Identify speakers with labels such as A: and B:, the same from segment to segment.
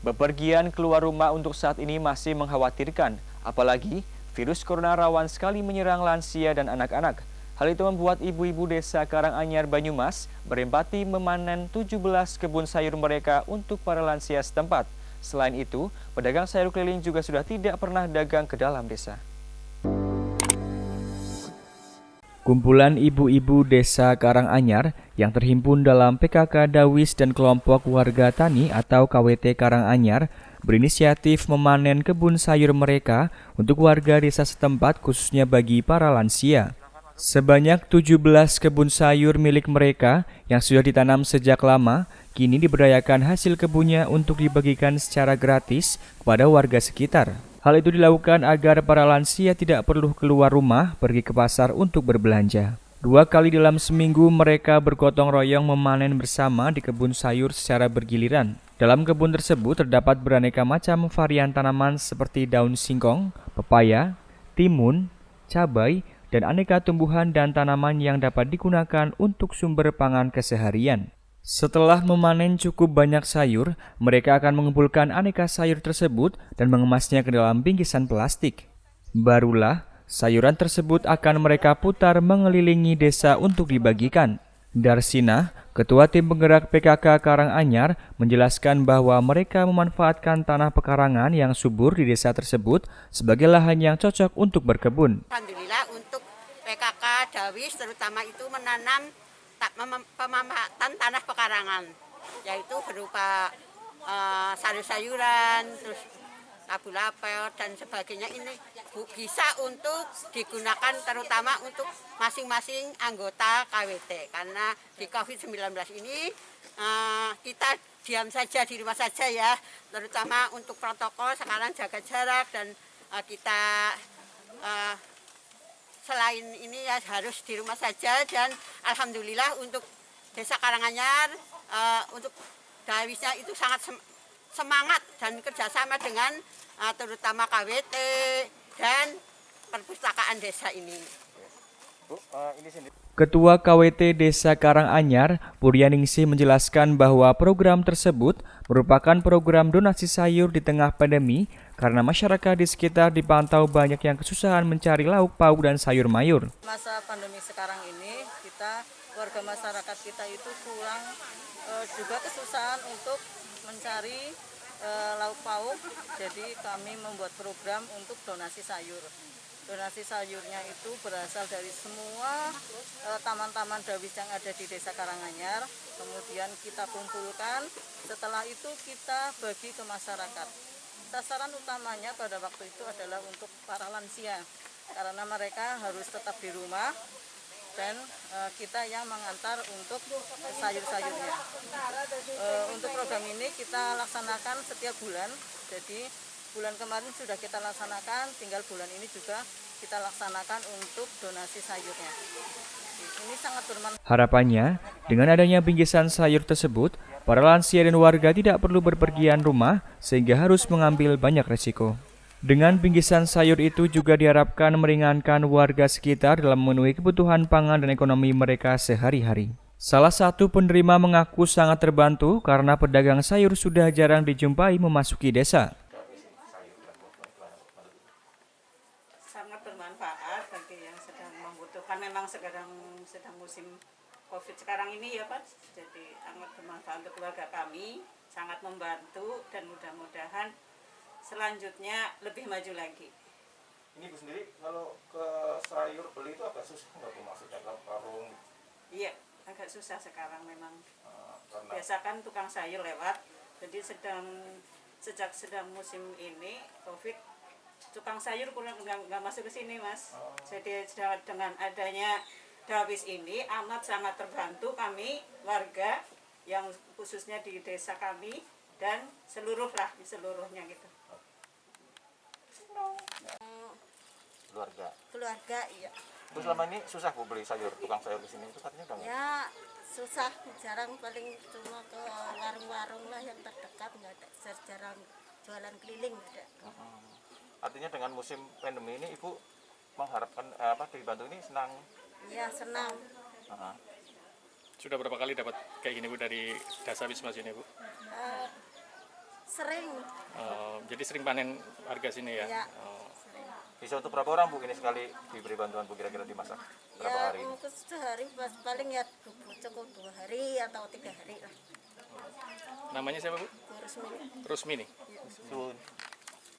A: Bepergian keluar rumah untuk saat ini masih mengkhawatirkan, apalagi virus corona rawan sekali menyerang lansia dan anak-anak. Hal itu membuat ibu-ibu desa Karanganyar Banyumas berempati memanen 17 kebun sayur mereka untuk para lansia setempat. Selain itu, pedagang sayur keliling juga sudah tidak pernah dagang ke dalam desa. Kumpulan ibu-ibu desa Karanganyar yang terhimpun dalam PKK Dawis dan kelompok warga tani atau KWT Karanganyar berinisiatif memanen kebun sayur mereka untuk warga desa setempat khususnya bagi para lansia. Sebanyak 17 kebun sayur milik mereka yang sudah ditanam sejak lama, kini diberdayakan hasil kebunnya untuk dibagikan secara gratis kepada warga sekitar. Hal itu dilakukan agar para lansia tidak perlu keluar rumah pergi ke pasar untuk berbelanja. 2 kali dalam seminggu mereka bergotong royong memanen bersama di kebun sayur secara bergiliran. Dalam kebun tersebut terdapat beraneka macam varian tanaman seperti daun singkong, pepaya, timun, cabai, dan aneka tumbuhan dan tanaman yang dapat digunakan untuk sumber pangan keseharian. Setelah memanen cukup banyak sayur, mereka akan mengumpulkan aneka sayur tersebut dan mengemasnya ke dalam bingkisan plastik. Barulah, sayuran tersebut akan mereka putar mengelilingi desa untuk dibagikan. Darsina, Ketua Tim Penggerak PKK Karanganyar, menjelaskan bahwa mereka memanfaatkan tanah pekarangan yang subur di desa tersebut sebagai lahan yang cocok untuk berkebun.
B: Alhamdulillah untuk PKK Dawis terutama itu menanam pemanfaatan tanah pekarangan, yaitu berupa sayur-sayuran, terus labu-lapel dan sebagainya. Ini bisa untuk digunakan terutama untuk masing-masing anggota KWT, karena di COVID-19 ini kita diam saja di rumah saja ya, terutama untuk protokol sekarang jaga jarak dan kita selain ini ya harus di rumah saja. Dan alhamdulillah untuk Desa Karanganyar untuk Dawisnya itu sangat semangat dan kerjasama dengan terutama KWT dan perpustakaan desa ini.
A: Ketua KWT Desa Karanganyar, Puryaningsih menjelaskan bahwa program tersebut merupakan program donasi sayur di tengah pandemi karena masyarakat di sekitar dipantau banyak yang kesusahan mencari lauk pauk dan sayur mayur.
C: Masa pandemi sekarang ini warga masyarakat kita itu kurang juga kesusahan untuk mencari lauk pauk, jadi kami membuat program untuk donasi sayur. Donasi sayurnya itu berasal dari semua taman-taman Dawis yang ada di Desa Karanganyar, kemudian kita kumpulkan, setelah itu kita bagi ke masyarakat. Sasaran utamanya pada waktu itu adalah untuk para lansia, karena mereka harus tetap di rumah dan kita yang mengantar untuk sayur-sayurnya. Untuk program ini kita laksanakan setiap bulan, jadi bulan kemarin sudah kita laksanakan, tinggal bulan ini juga kita laksanakan untuk donasi sayurnya. Ini sangat bermanfaat.
A: Harapannya, dengan adanya bingkisan sayur tersebut, para lansia dan warga tidak perlu berpergian rumah sehingga harus mengambil banyak resiko. Dengan bingkisan sayur itu juga diharapkan meringankan warga sekitar dalam memenuhi kebutuhan pangan dan ekonomi mereka sehari-hari. Salah satu penerima mengaku sangat terbantu karena pedagang sayur sudah jarang dijumpai memasuki desa.
C: Sangat bermanfaat bagi yang sedang membutuhkan, memang sedang musim COVID sekarang ini ya Pak, jadi sangat bermanfaat untuk keluarga kami, sangat membantu dan mudah-mudahan selanjutnya lebih maju lagi.
D: Ini Bu sendiri kalau ke sayur beli itu agak susah nggak Bu, maksudnya ke warung?
C: Iya, agak susah sekarang memang. Biasa kan tukang sayur lewat, jadi sejak sedang musim ini COVID, tukang sayur nggak masuk ke sini Mas. Jadi dengan adanya Dawis ini amat sangat terbantu kami warga yang khususnya di desa kami dan seluruhnya gitu.
B: Keluarga iya.
D: Terus selama ini susah Bu beli sayur, tukang sayur di sini itu katanya udah nggak?
B: Ya susah, jarang, paling cuma ke warung-warung lah yang terdekat, nggak ada, jarang jualan keliling ada.
D: Artinya dengan musim pandemi ini Ibu mengharapkan dibantu ini senang?
B: Iya senang.
E: Sudah berapa kali dapat kayak gini Bu dari Dasa Wisma sini Bu? Sering.
F: Jadi sering panen warga sini ya?
E: Ya.
D: Bisa untuk berapa orang Bu ini sekali diberi bantuan Bu kira-kira dimasak? Berapa
E: Ya
D: hari ini?
E: untuk sehari paling ya cukup 2 hari atau 3 hari lah.
F: Namanya siapa Bu? Rusmini.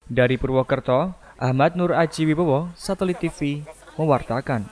A: Dari Purwokerto, Ahmad Nur Aji Wibowo, Satelit TV, mewartakan.